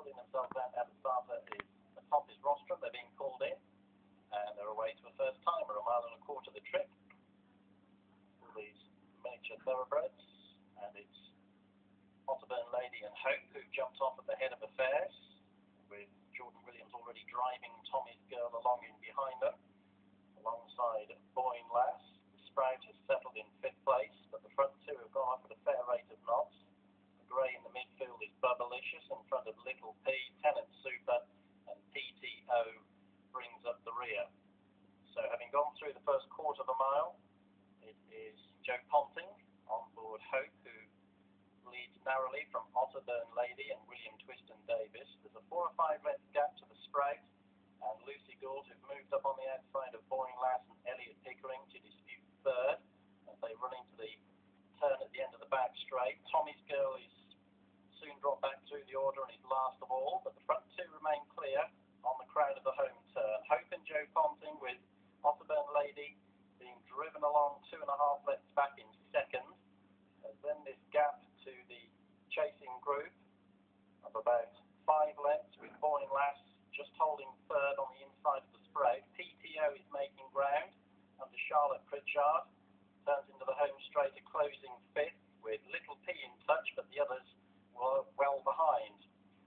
pulling themselves out at the starter is atop his rostrum. They're being called in, and they're away to a first timer, a mile and a quarter the trip. All these miniature thoroughbreds, and it's Otterburn Lady and Hope who jumped off at the head of affairs, with Jordan Williams already driving Tommy's Girl along in behind them, alongside Boyne Lass. The Sprout has settled in 5th place, but the front two have gone off at a fair rate of knots. The grey in the midfield is Bubblicious in front of Little P, Tenant Super, and PTO brings up the rear. So having gone through the first quarter of a mile, it is Joe Ponting on board Hope, who leads narrowly from Otterburn Lady and William Twiston Davis. There's a 4 or 5 length gap to the Sprout, and Lucy Gould, who've moved up on the outside of Boyne Lass and Elliot Pickering to dispute 3rd, as they run into the turn at the end of the back straight. Tommy's Girl is soon dropped back through the order and is last of all, but the front two remain clear on the crowd of the home turn. Hope and Joe Ponting, with Otterburn Lady being driven along 2.5 lengths back in 2nd. And then this gap to the chasing group of about 5 lengths, with Boyne Lass just holding 3rd on the inside of the Sprout. PTO is making ground under Charlotte Pritchard, turns into the home straight, a closing 5th, with Little P in touch, but the others were well behind.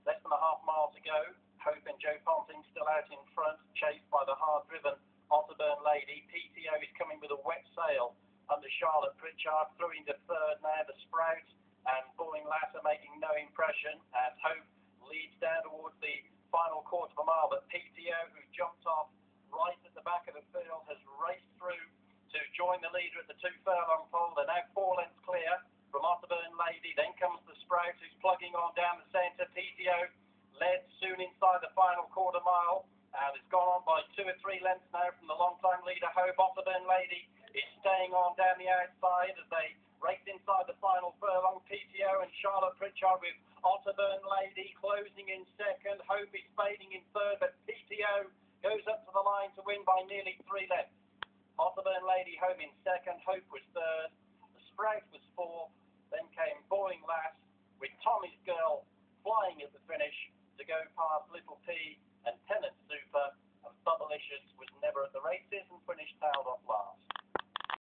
Less than a half mile to go. Hope and Joe Ponting still out in front, chased by the hard-driven Otterburn Lady. PTO is coming with a wet sail under Charlotte Pritchard, through into 3rd now. The Sprout and Boyne Lass are making no impression, and Hope leads down towards the final quarter of a mile, but PTO, who jumped off right at the back of the field, has raced through to join the leader at the 2 furlong pole. They're now 4 lengths clear from Otterburn Lady. Then comes the Sprout, who's plugging on down the centre. PTO led soon inside the final quarter mile, and has gone on by 2 or 3 lengths now from the long-time leader Hope. Otterburn Lady is staying on down the outside as they race inside the final furlong. PTO and Charlotte Pritchard, with Otterburn Lady closing in 2nd. Hope is fading in 3rd, but PTO goes up to the line to win by nearly 3 lengths. Otterburn Lady home in 2nd, Hope was 3rd, the Sprout was 4th, then came Boyne Lass, with Tommy's Girl flying at the finish to go past Little P and Tenant Super, and Bubblicious was never at the races and finished tailed off last.